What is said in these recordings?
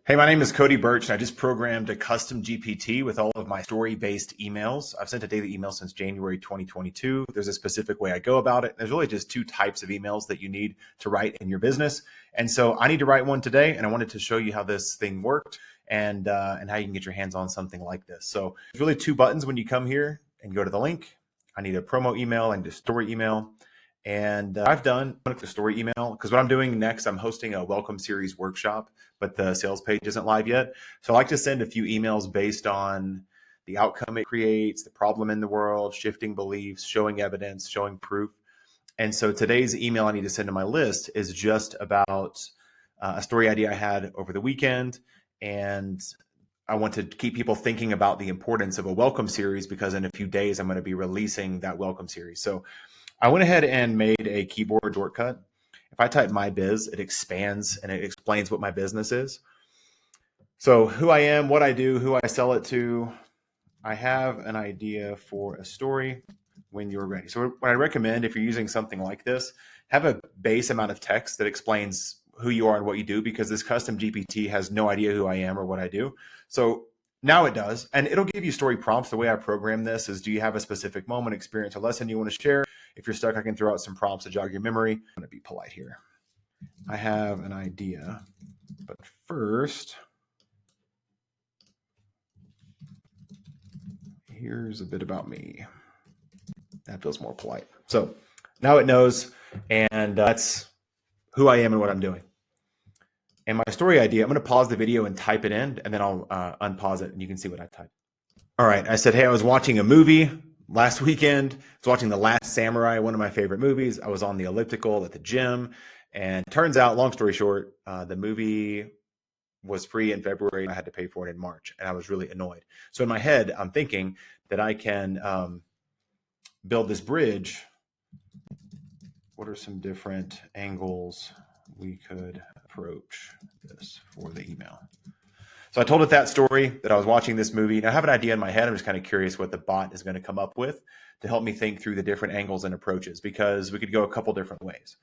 Hey, my name is Cody Birch, and I just programmed a custom GPT with all of my story-based emails. I've sent a daily email since January 2022. There's a specific way I go about it. There's really just two types of emails that you need to write in your business. And so I need to write one today, and I wanted to show you how this thing worked and how you can get your hands on something like this. So there's really two buttons when you come here and go to the link. I need a promo email and a story email. And I've done the story email because what I'm doing next, I'm hosting a welcome series workshop, but the sales page isn't live yet. So I like to send a few emails based on the outcome it creates, the problem in the world, shifting beliefs, showing evidence, showing proof. And so today's email I need to send to my list is just about a story idea I had over the weekend. And I want to keep people thinking about the importance of a welcome series because in a few days, I'm going to be releasing that welcome series. So I went ahead and made a keyboard shortcut. If I type my biz, it expands and it explains what my business is. So who I am, what I do, who I sell it to. I have an idea for a story when you're ready. So what I recommend if you're using something like this, have a base amount of text that explains who you are and what you do, because this custom GPT has no idea who I am or what I do. So now it does, and it'll give you story prompts. The way I program this is, do you have a specific moment, experience, or lesson you want to share? If you're stuck, I can throw out some prompts to jog your memory. I'm going to be polite here. I have an idea, but first, here's a bit about me. That feels more polite. So now it knows, and that's who I am and what I'm doing. And my story idea, I'm going to pause the video and type it in, and then I'll unpause it, and you can see what I typed. All right. I said, hey, I was watching a movie last weekend. I was watching The Last Samurai, one of my favorite movies. I was on the elliptical at the gym. And turns out, long story short, the movie was free in February. I had to pay for it in March, and I was really annoyed. So in my head, I'm thinking that I can build this bridge. What are some different angles we could approach this for the email? So I told it that story, that I was watching this movie. Now I have an idea in my head. I'm just kind of curious what the bot is going to come up with to help me think through the different angles and approaches, because we could go a couple different ways.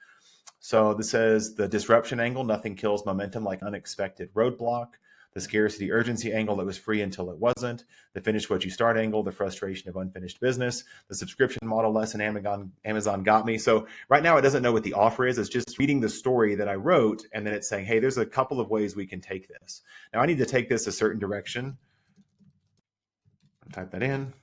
So this says the disruption angle, nothing kills momentum like unexpected roadblock. The scarcity urgency angle, that was free until it wasn't. The finish what you start angle, the frustration of unfinished business. The subscription model lesson, Amazon got me. So right now it doesn't know what the offer is. It's just reading the story that I wrote, and then it's saying, hey, there's a couple of ways we can take this. Now I need to take this a certain direction. Type that in.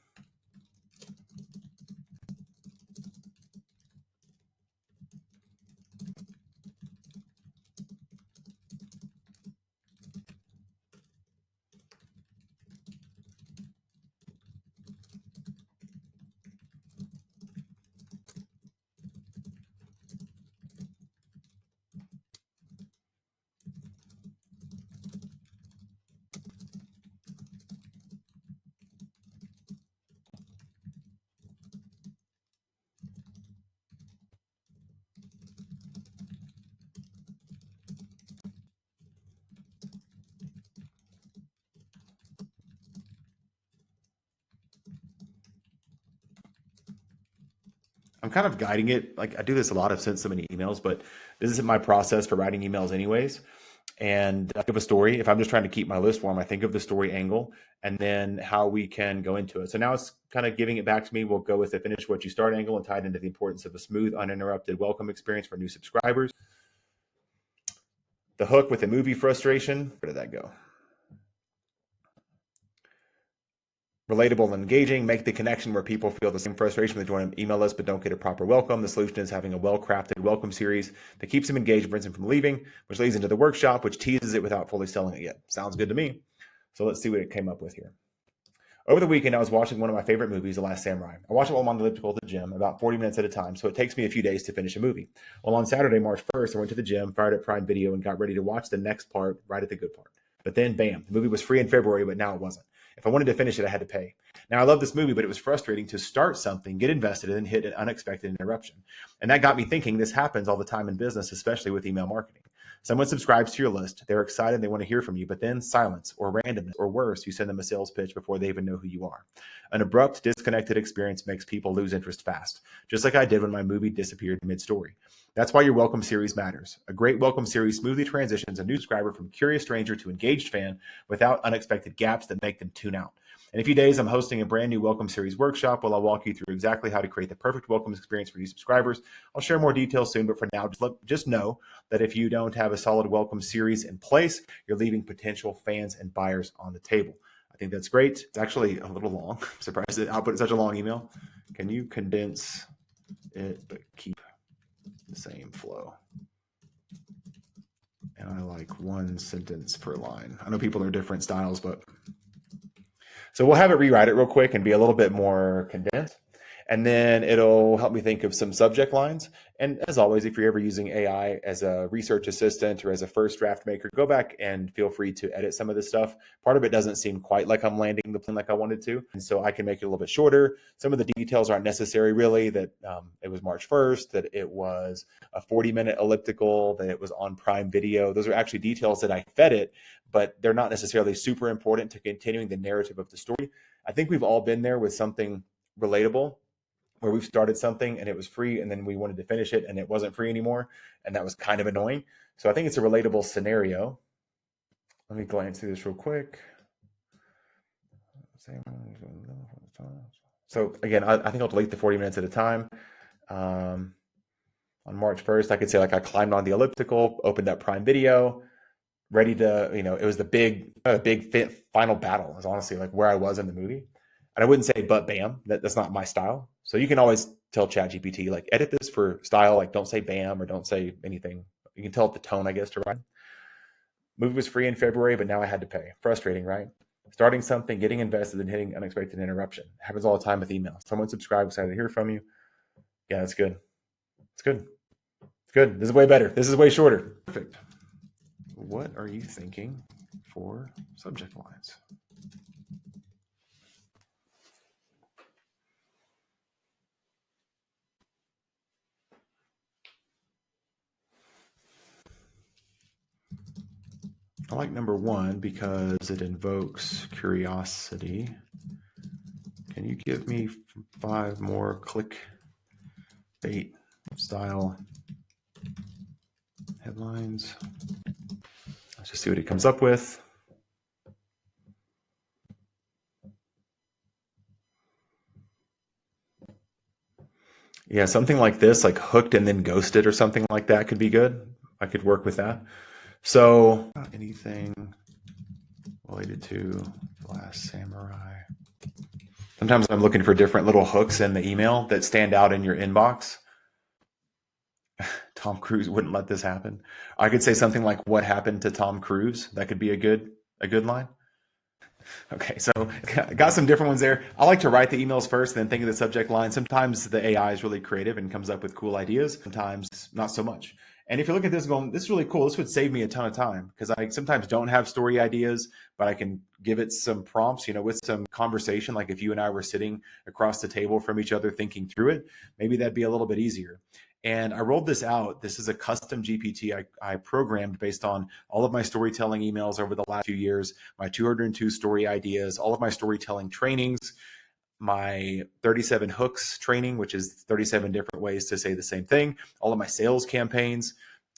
I'm kind of guiding it. Like I do this a lot. I've sent so many emails, but this isn't my process for writing emails anyways. And I give a story. If I'm just trying to keep my list warm, I think of the story angle and then how we can go into it. So now it's kind of giving it back to me. We'll go with the finish what you start angle and tie it into the importance of a smooth, uninterrupted welcome experience for new subscribers. The hook with the movie frustration. Where did that go? Relatable and engaging, make the connection where people feel the same frustration when they join an email list but don't get a proper welcome. The solution is having a well-crafted welcome series that keeps them engaged and prevents them from leaving, which leads into the workshop, which teases it without fully selling it yet. Sounds good to me. So let's see what it came up with here. Over the weekend, I was watching one of my favorite movies, The Last Samurai. I watch it while I'm on the elliptical at the gym, about 40 minutes at a time, so it takes me a few days to finish a movie. Well, on Saturday, March 1st, I went to the gym, fired up Prime Video, and got ready to watch the next part right at the good part. But then, bam, the movie was free in February, but now it wasn't. If I wanted to finish it, I had to pay. Now, I love this movie, but it was frustrating to start something, get invested, and then hit an unexpected interruption. And that got me thinking this happens all the time in business, especially with email marketing. Someone subscribes to your list, they're excited, they want to hear from you, but then silence or randomness, or worse, you send them a sales pitch before they even know who you are. An abrupt, disconnected experience makes people lose interest fast, just like I did when my movie disappeared mid-story. That's why your welcome series matters. A great welcome series smoothly transitions a new subscriber from curious stranger to engaged fan without unexpected gaps that make them tune out. In a few days, I'm hosting a brand new welcome series workshop where I'll walk you through exactly how to create the perfect welcome experience for new subscribers. I'll share more details soon, but for now, just know that if you don't have a solid welcome series in place, you're leaving potential fans and buyers on the table. I think that's great. It's actually a little long. I'm surprised that I'll put such a long email. Can you condense it but keep the same flow? And I like one sentence per line. I know people are different styles, but so we'll have it rewrite it real quick and be a little bit more condensed. And then it'll help me think of some subject lines. And as always, if you're ever using AI as a research assistant or as a first draft maker, go back and feel free to edit some of this stuff. Part of it doesn't seem quite like I'm landing the plane like I wanted to. And so I can make it a little bit shorter. Some of the details aren't necessary, really, that it was March 1st, that it was a 40-minute elliptical, that it was on Prime Video. Those are actually details that I fed it, but they're not necessarily super important to continuing the narrative of the story. I think we've all been there with something relatable, where we've started something and it was free and then we wanted to finish it and it wasn't free anymore. And that was kind of annoying. So I think it's a relatable scenario. Let me glance through this real quick. So again, I think I'll delete the 40 minutes at a time. On March 1st, I could say like I climbed on the elliptical, opened up Prime Video, ready to, it was the big final battle. It was honestly like where I was in the movie. And I wouldn't say, but bam, that's not my style. So you can always tell ChatGPT, like, edit this for style. Like, don't say bam or don't say anything. You can tell it the tone, I guess, to write. Movie was free in February, but now I had to pay. Frustrating, right? Starting something, getting invested, and hitting unexpected interruption. Happens all the time with email. Someone subscribed, excited to hear from you. Yeah, that's good. It's good. It's good. This is way better. This is way shorter. Perfect. What are you thinking for subject lines? I like number 1 because it invokes curiosity. Can you give me 5 more clickbait style headlines? Let's just see what it comes up with. Yeah, something like this, like hooked and then ghosted or something like that could be good. I could work with that. So anything related to The Last Samurai. Sometimes I'm looking for different little hooks in the email that stand out in your inbox. Tom Cruise wouldn't let this happen. I could say something like, what happened to Tom Cruise? That could be a good line. Okay, so got some different ones there. I like to write the emails first and then think of the subject line. Sometimes the AI is really creative and comes up with cool ideas. Sometimes not so much. And if you're looking at this going, this is really cool, this would save me a ton of time because I sometimes don't have story ideas, but I can give it some prompts, with some conversation. Like if you and I were sitting across the table from each other thinking through it, maybe that'd be a little bit easier. And I rolled this out. This is a custom GPT I programmed based on all of my storytelling emails over the last few years, my 202 story ideas, all of my storytelling trainings, my 37 hooks training, which is 37 different ways to say the same thing, all of my sales campaigns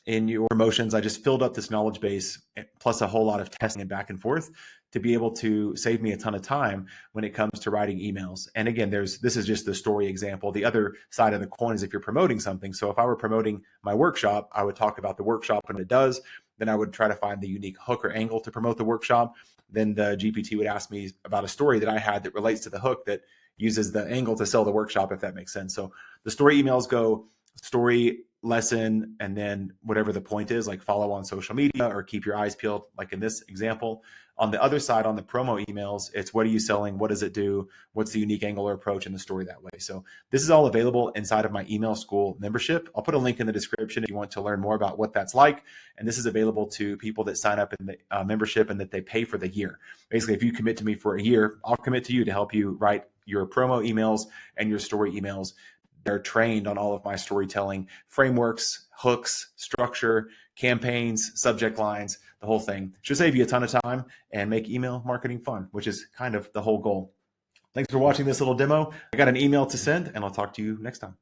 in your promotions. I just filled up this knowledge base plus a whole lot of testing and back and forth to be able to save me a ton of time when it comes to writing emails. And again, this is just the story example. The other side of the coin is if you're promoting something. So if I were promoting my workshop, I would talk about the workshop and what it does. Then I would try to find the unique hook or angle to promote the workshop. Then the GPT would ask me about a story that I had that relates to the hook that uses the angle to sell the workshop, if that makes sense. So the story emails go story, lesson, and then whatever the point is, like follow on social media or keep your eyes peeled, like in this example. On the other side, on the promo emails, it's what are you selling? What does it do? What's the unique angle or approach in the story that way? So this is all available inside of my email school membership. I'll put a link in the description if you want to learn more about what that's like. And this is available to people that sign up in the membership and that they pay for the year. Basically, if you commit to me for a year, I'll commit to you to help you write your promo emails and your story emails. They're trained on all of my storytelling frameworks, hooks, structure, campaigns, subject lines, the whole thing. Should save you a ton of time and make email marketing fun, which is kind of the whole goal. Thanks for watching this little demo. I got an email to send, and I'll talk to you next time.